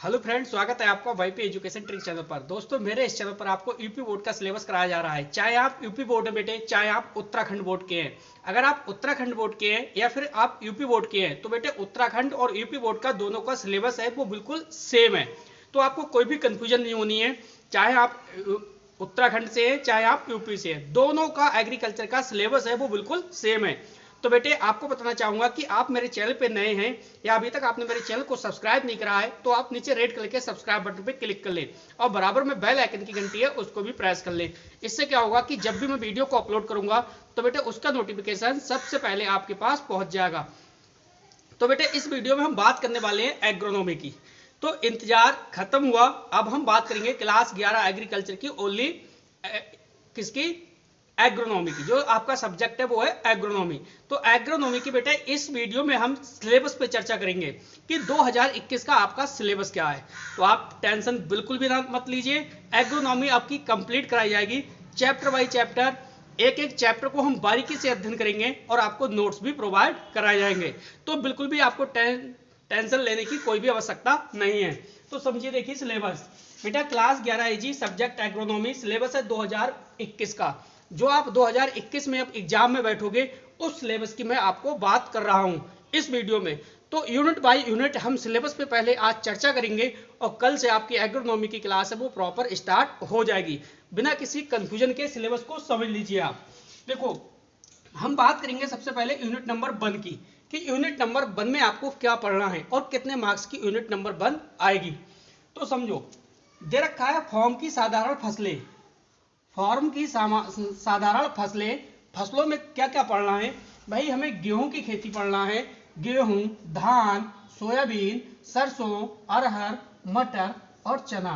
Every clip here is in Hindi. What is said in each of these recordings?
हेलो फ्रेंड, स्वागत है आपका वाईपी एजुकेशन ट्रिक चैनल पर। दोस्तों, मेरे इस चैनल पर आपको यूपी बोर्ड का सिलेबस कराया जा रहा है। चाहे आप यूपी बोर्ड में बेटे, चाहे आप उत्तराखंड बोर्ड के हैं। अगर आप उत्तराखंड बोर्ड के हैं या फिर आप यूपी बोर्ड के हैं तो बेटे उत्तराखंड और यूपी बोर्ड का दोनों का सिलेबस है वो बिल्कुल सेम है। तो आपको कोई भी कंफ्यूजन नहीं होनी है। चाहे आप उत्तराखंड से हैं चाहे आप यूपी से हैं, दोनों का एग्रीकल्चर का सिलेबस है वो बिल्कुल सेम है। तो बेटे आपको बताना चाहूंगा कि आप मेरे चैनल पे नए हैं या अभी तक आपने मेरे चैनल को सब्सक्राइब नहीं करा है तो आप नीचे रेड कलर के सब्सक्राइब बटन पे क्लिक कर लें और बराबर में बेल आइकन की घंटी है उसको भी प्रेस कर लें। इससे क्या होगा कि जब भी मैं वीडियो को अपलोड करूंगा तो बेटे उसका नोटिफिकेशन सबसे पहले आपके पास पहुंच जाएगा। तो बेटे इस वीडियो में हम बात करने वाले हैं एग्रोनॉमी की। तो इंतजार खत्म हुआ, अब हम बात करेंगे क्लास 11 एग्रीकल्चर की ओनली किसकी, एग्रोनॉमी की। जो आपका सब्जेक्ट है वो है एग्रोनॉमी। तो एग्रोनॉमी की बेटे इस वीडियो में हम सिलेबस पे चर्चा करेंगे कि 2021 का आपका सिलेबस क्या है। तो आप टेंशन बिल्कुल भी मत लीजिए, एग्रोनॉमी आपकी कंप्लीट कराई जाएगी चैप्टर बाय चैप्टर। एक एक चैप्टर को हम बारीकी से अध्ययन करेंगे और आपको नोट्स भी प्रोवाइड कराए जाएंगे। तो बिल्कुल भी आपको टेंशन लेने की कोई भी आवश्यकता नहीं है। तो समझिए, देखिए सिलेबस बेटा क्लास 11 एजी सब्जेक्ट एग्रोनॉमी सिलेबस है 2021 का। जो आप 2021 में अब एग्जाम में बैठोगे उस सिलेबस की मैं आपको बात कर रहा हूं इस वीडियो में। तो यूनिट बाय यूनिट हम सिलेबस पे पहले आज चर्चा करेंगे और कल से आपकी एग्रोनॉमी की क्लास है वो प्रॉपर स्टार्ट हो जाएगी। बिना किसी कंफ्यूजन के सिलेबस को समझ लीजिए आप। देखो, हम बात करेंगे सबसे पहले यूनिट नंबर 1 की कि यूनिट नंबर 1 में आपको क्या पढ़ना है और कितने मार्क्स की यूनिट नंबर 1 आएगी। तो समझो, दे रखा है फॉर्म की साधारण फसलें। फॉर्म की साधारण फसलें, फसलों में क्या क्या पढ़ना है भाई। हमें गेहूं की खेती पढ़ना है। गेहूं, धान, सोयाबीन, सरसों, अरहर, मटर और चना।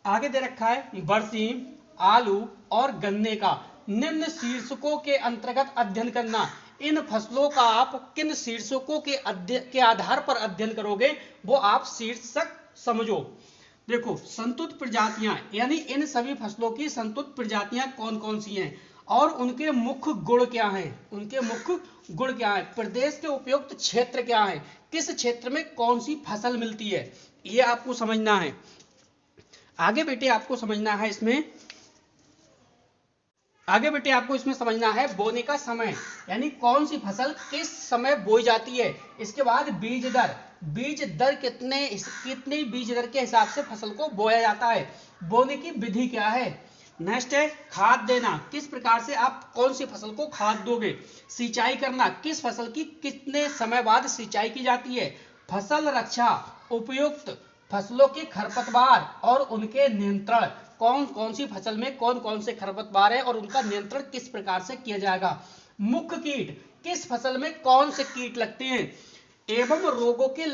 आगे दे रखा है बरसीम, आलू और गन्ने का निम्न शीर्षकों के अंतर्गत अध्ययन करना। इन फसलों का आप किन शीर्षकों के आधार पर अध्ययन करोगे वो आप शीर्षक समझो। देखो, संतुलित प्रजातियां यानी इन सभी फसलों की संतुलित प्रजातियां कौन कौन सी हैं और उनके मुख्य गुण क्या हैं। उनके मुख्य गुण क्या है, प्रदेश के उपयुक्त क्षेत्र क्या है, किस क्षेत्र में कौन सी फसल मिलती है, ये आपको समझना है। आगे बेटे आपको समझना है इसमें समझना है बोने का समय, यानी कौन सी फसल किस समय बोई जाती है। इसके बाद बीज दर कितने बीज दर के हिसाब से फसल को बोया जाता है। बोने की विधि क्या है। नेक्स्ट है खाद देना, किस प्रकार से आप कौन सी फसल को खाद दोगे। सिंचाई करना, किस फसल की कितने समय बाद सिंचाई की जाती है। फसल रक्षा, उपयुक्त फसलों के खरपतवार और उनके नियंत्रण, कौन कौन सी फसल में कौन कौन से खरपतवार है और उनका नियंत्रण किस प्रकार से किया जाएगा। मुख्य कीट, किस फसल में कौन से कीट लगते हैं एवं रोगों के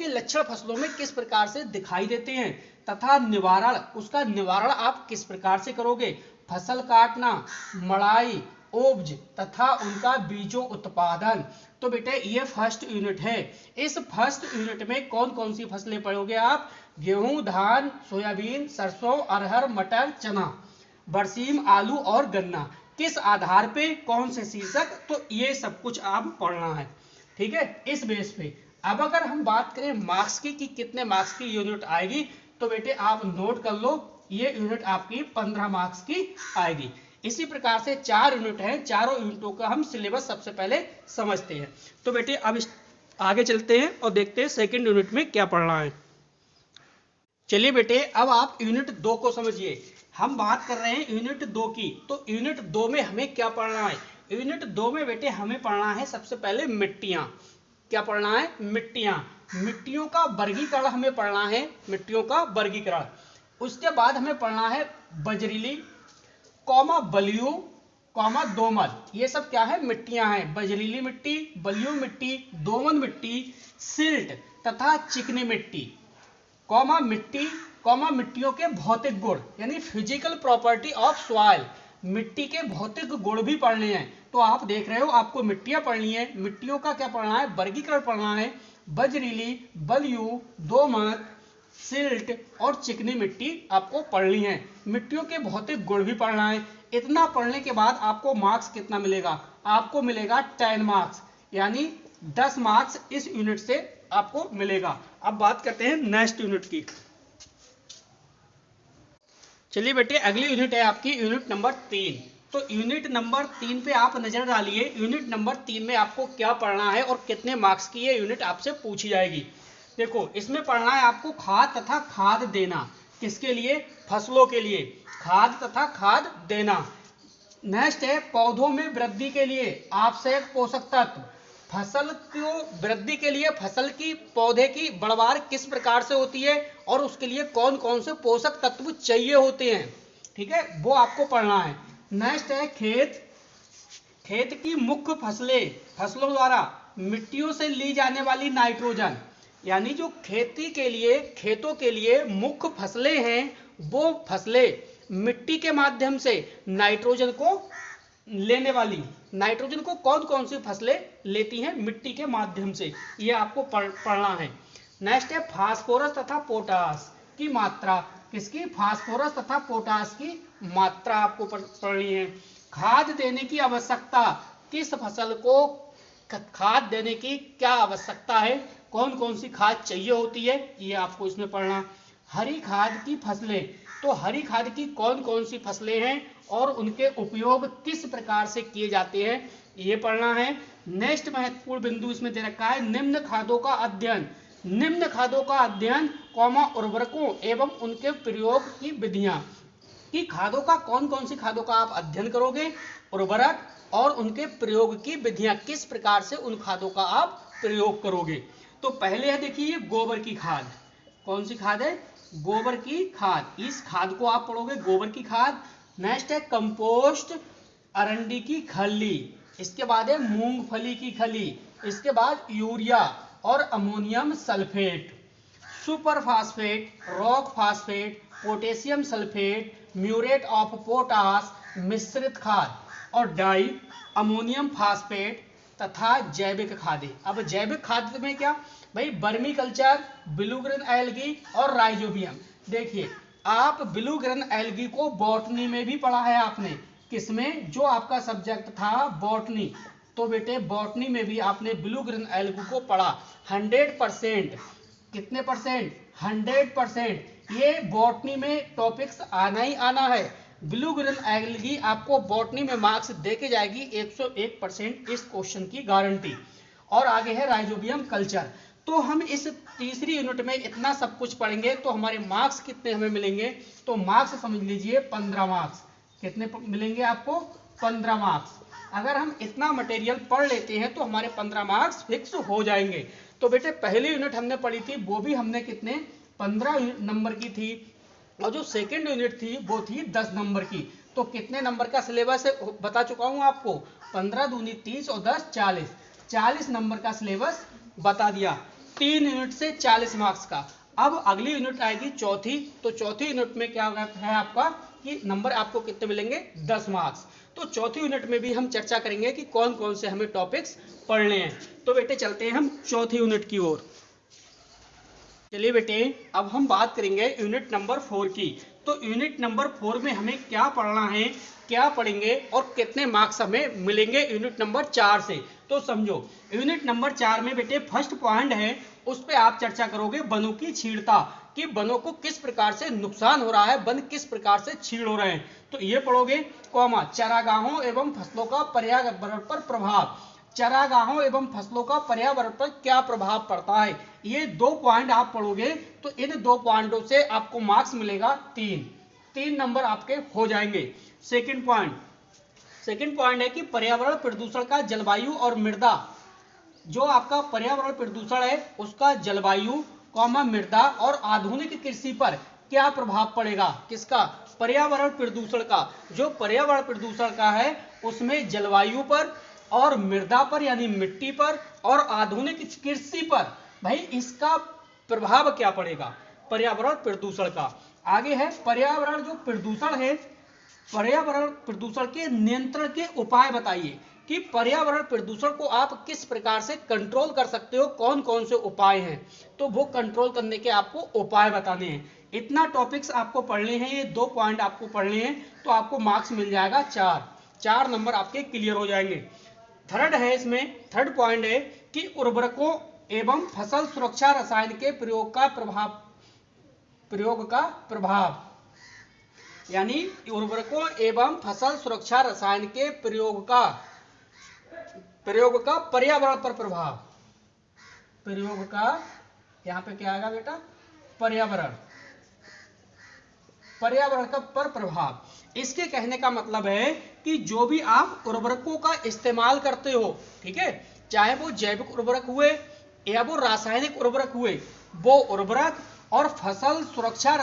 लक्षण फसलों में किस प्रकार से दिखाई देते हैं तथा निवारण, उसका निवारण आप किस प्रकार से करोगे। फसल काटना, मड़ाई, उपज तथा उनका बीजों उत्पादन। तो बेटे ये फर्स्ट यूनिट है। इस फर्स्ट यूनिट में कौन कौन सी फसलें पढ़ोगे आप। गेहूं, धान, सोयाबीन, सरसों, अरहर, मटर, चना, बरसीम, आलू और गन्ना। किस आधार पे कौन से शीर्षक, तो ये सब कुछ आप पढ़ना है, ठीक है, इस बेस पे। अब अगर हम बात करें मार्क्स की कि कितने मार्क्स की यूनिट आएगी, तो बेटे आप नोट कर लो, ये यूनिट आपकी 15 मार्क्स की आएगी। इसी प्रकार से 4 यूनिट हैं, चारों यूनिटों का हम सिलेबस सबसे पहले समझते हैं। तो बेटे अब आगे चलते हैं और देखते हैं सेकंड यूनिट में क्या पढ़ना है। चलिए बेटे, अब आप यूनिट 2 को समझिए। हम बात कर रहे हैं यूनिट 2 की। तो यूनिट 2 में हमें क्या पढ़ना है। यूनिट 2 में बेटे हमें पढ़ना है सबसे पहले मिट्टियां। क्या पढ़ना है, मिट्टियां। मिट्टियों का वर्गीकरण हमें पढ़ना है, मिट्टियों का वर्गीकरण। उसके बाद हमें पढ़ना है बजरीली, बलुई, दोमट। ये सब क्या है, मिट्टियां हैं। बजरीली मिट्टी, बलुई मिट्टी, दोमट मिट्टी, सिल्ट तथा चिकनी मिट्टी, मिट्टी, मिट्टियों के भौतिक गुण यानी फिजिकल प्रॉपर्टी ऑफ सॉइल। मिट्टी के भौतिक गुण भी पढ़ने हैं। तो आप देख रहे हो, आपको मिट्टियां पढ़नी है। मिट्टियों का क्या पढ़ना है, वर्गीकरण पढ़ना है। बजरीली, बलुई, दोमट, सिल्ट और चिकनी मिट्टी आपको पढ़नी है। मिट्टियों के भौतिक गुण भी पढ़ना है। इतना पढ़ने के बाद आपको मार्क्स कितना मिलेगा, आपको मिलेगा 10 मार्क्स, यानी 10 मार्क्स इस यूनिट से आपको मिलेगा। अब बात करते हैं नेक्स्ट यूनिट की। चलिए बेटे, अगली यूनिट है आपकी यूनिट नंबर 3। तो यूनिट नंबर 3 पे आप नजर डालिए। यूनिट नंबर 3 में आपको क्या पढ़ना है और कितने मार्क्स की ये यूनिट आपसे पूछी जाएगी। देखो, इसमें पढ़ना है आपको खाद तथा खाद देना। किसके लिए? फसलों के लिए खाद तथा खाद देना। नेक्स्ट है पौधों में वृद्धि के लिए आवश्यक पोषक तत्व। फसल को वृद्धि के लिए फसल की पौधे की बढ़वार किस प्रकार से होती है और उसके लिए कौन कौन से पोषक तत्व चाहिए होते हैं, ठीक है, वो आपको पढ़ना है। नेक्स्ट है खेत की मुख्य फसलों द्वारा मिट्टियों से ली जाने वाली नाइट्रोजन, यानी जो खेतों के लिए मुख्य फसलें हैं, वो फसलें मिट्टी के माध्यम से नाइट्रोजन को लेने वाली, नाइट्रोजन को कौन कौन सी फसलें लेती हैं मिट्टी के माध्यम से, ये आपको पढ़ना है। नेक्स्ट है फास्फोरस तथा पोटास की मात्रा। किसकी? फास्फोरस तथा पोटास की मात्रा आपको पढ़नी है। खाद देने की आवश्यकता, किस फसल को खाद देने की क्या आवश्यकता है, कौन कौन सी खाद चाहिए होती है, ये आपको इसमें पढ़ना। हरी खाद की फसलें, तो हरी खाद की कौन कौन सी फसलें हैं और उनके उपयोग किस प्रकार से किए जाते हैं, ये पढ़ना है। नेक्स्ट महत्वपूर्ण बिंदु इसमें दे रखा है निम्न खादों का अध्ययन। निम्न खादों का अध्ययन उर्वरकों एवं उनके प्रयोग की विधियां, कि खादों का कौन कौन सी खादों का आप अध्ययन करोगे, उर्वरक और उनके प्रयोग की विधियां, किस प्रकार से उन खादों का आप प्रयोग करोगे। तो पहले है देखिए गोबर की खाद। कौन सी खाद है? गोबर की खाद। इस खाद को आप पढ़ोगे, गोबर की खाद। नेक्स्ट है कंपोस्ट, अरंडी की खली। इसके बाद है मूंगफली की खली। इसके बाद यूरिया और ammonium sulphate, super phosphate, rock phosphate, potassium sulphate, muriate of potash, मिश्रित खाद और डाई अमोनियम फास्फेट तथा जैविक खादें। अब जैविक खाद में क्या भाई? Vermi culture, blue green algae और राइजोबियम। देखिए, आप ब्लू ग्रीन एल्गी को बॉटनी में भी पढ़ा है आपने। किसमें? जो आपका सब्जेक्ट था बॉटनी, तो बेटे बॉटनी में भी आपने ब्लू ग्रीन एल्गी को पढ़ा। 100%, कितने परसेंट? 100%। ये बॉटनी में टॉपिक्स आना ही आना है। ब्लू ग्रीन एल्गी आपको बॉटनी में मार्क्स देके जाएगी 101%, इस क्वेश्चन की गारंटी। और आगे है राइजोबियम कल्चर। तो हम इस तीसरी यूनिट में इतना सब कुछ पढ़ेंगे तो हमारे मार्क्स कितने हमें मिलेंगे? तो मार्क्स समझ लीजिए 15 मार्क्स। कितने मिलेंगे आपको? 15 मार्क्स। अगर हम इतना मटेरियल पढ़ लेते हैं तो हमारे 15 मार्क्स फिक्स हो जाएंगे। तो बेटे पहली यूनिट हमने पढ़ी थी, वो भी हमने कितने 15 नंबर की थी, और जो सेकेंड यूनिट थी वो थी 10 नंबर की। तो कितने नंबर का सिलेबस है बता चुका हूं आपको, 15 दूनी 30 और 10 40, 40 नंबर का सिलेबस बता दिया। 3 यूनिट से 40 मार्क्स का। अब अगली यूनिट आएगी चौथी। तो चौथी यूनिट में क्या है आपका कि नंबर आपको कितने मिलेंगे? 10 मार्क्स। तो चौथी यूनिट में भी हम चर्चा करेंगे कि कौन कौन से हमें टॉपिक्स पढ़ने हैं। तो बेटे चलते हैं हम चौथी यूनिट की ओर। चलिए बेटे, अब हम बात करेंगे यूनिट नंबर 4 की। तो यूनिट नंबर 4 में हमें क्या पढ़ना है, क्या पढ़ेंगे और कितने मार्क्स हमें मिलेंगे यूनिट नंबर 4 से। तो समझो, यूनिट नंबर 4 में बेटे फर्स्ट पॉइंट है, उस पे आप चर्चा करोगे वनों की छीड़ता, कि वनों को किस प्रकार से नुकसान हो रहा है, वन किस प्रकार से छीड़ हो रहे हैं। तो ये पढ़ोगे। कॉमा, चारागाहों एवं फसलों का पर्यावरण पर प्रभाव। चारागाहों एवं फसलों का पर्यावरण पर क्या प्रभाव पड़ता है, ये 2 पॉइंट आप पढ़ोगे। तो इन 2 पॉइंटों से आपको मार्क्स मिलेगा 3 नंबर आपके हो जाएंगे। सेकंड पॉइंट है कि पर्यावरण प्रदूषण का जलवायु और मृदा, जो आपका पर्यावरण प्रदूषण है उसका जलवायु कॉमा मृदा और आधुनिक कृषि पर क्या प्रभाव पड़ेगा। किसका? पर्यावरण प्रदूषण का। जो पर्यावरण प्रदूषण का है उसमें जलवायु पर और मृदा पर यानी मिट्टी पर और आधुनिक कृषि पर भाई इसका प्रभाव क्या पड़ेगा, पर्यावरण प्रदूषण का। आगे है पर्यावरण जो प्रदूषण है, पर्यावरण प्रदूषण के नियंत्रण के उपाय बताइए, कि पर्यावरण प्रदूषण को आप किस प्रकार से कंट्रोल कर सकते हो, कौन कौन से उपाय हैं। तो वो कंट्रोल करने के आपको उपाय बताने हैं। इतना टॉपिक्स आपको पढ़ने हैं, ये 2 पॉइंट आपको पढ़ने हैं, तो आपको मार्क्स मिल जाएगा 4 नंबर आपके क्लियर हो जाएंगे। थर्ड पॉइंट है कि उर्वरकों एवं फसल सुरक्षा रसायन के प्रयोग का प्रभाव, यानी उर्वरकों एवं फसल सुरक्षा रसायन के प्रयोग का पर्यावरण पर प्रभाव, प्रयोग का यहां पे क्या आएगा बेटा, पर्यावरण का पर प्रभाव। इसके कहने का मतलब है कि जो भी आप उर्वरकों का इस्तेमाल करते हो, ठीक है, चाहे वो जैविक उर्वरक हुए या वो रासायनिक उर्वरक हुए, वो उर्वरक और फसल सुरक्षा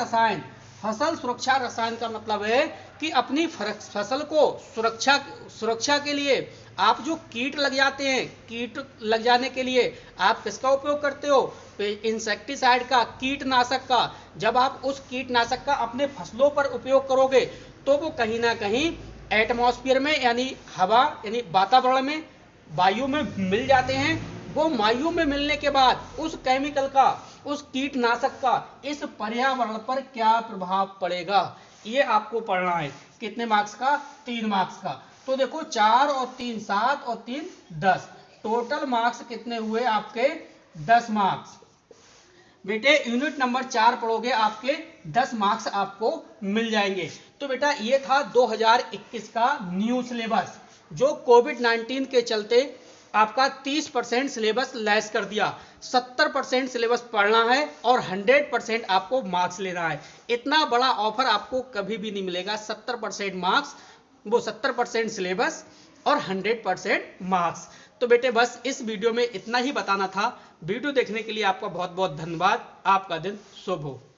रसायन का मतलब है कि अपनी फसल को सुरक्षा के लिए आप जो कीट लग जाते हैं, कीट लग जाने के लिए आप किसका उपयोग करते हो, इंसेक्टिसाइड का, कीटनाशक का। जब आप उस कीटनाशक का अपने फसलों पर उपयोग करोगे तो वो कहीं ना कहीं एटमॉस्फेयर में यानी हवा यानी वातावरण में, वायु में मिल जाते हैं। वो वायु में मिलने के बाद उस केमिकल का, उस कीटनाशक का इस पर्यावरण पर क्या प्रभाव पड़ेगा, ये आपको पढ़ना है। कितने मार्क्स का, 3 मार्क्स का। तो देखो 4 और 3 7 और 3 10, टोटल मार्क्स कितने हुए आपके, 10 मार्क्स। बेटे यूनिट नंबर 4 पढ़ोगे आपके 10 मार्क्स आपको मिल जाएंगे। तो बेटा ये था 2021 का न्यू सिलेबस, जो कोविड-19 के चलते आपका 30% सिलेबस लेस कर दिया। 70% सिलेबस पढ़ना है और 100% आपको मार्क्स लेना है। इतना बड़ा ऑफर आपको कभी भी नहीं मिलेगा। 70% मार्क्स, वो 70% सिलेबस और 100% मार्क्स। तो बेटे बस इस वीडियो में इतना ही बताना था। वीडियो देखने के लिए आपका बहुत बहुत धन्यवाद। आपका दिन शुभ हो।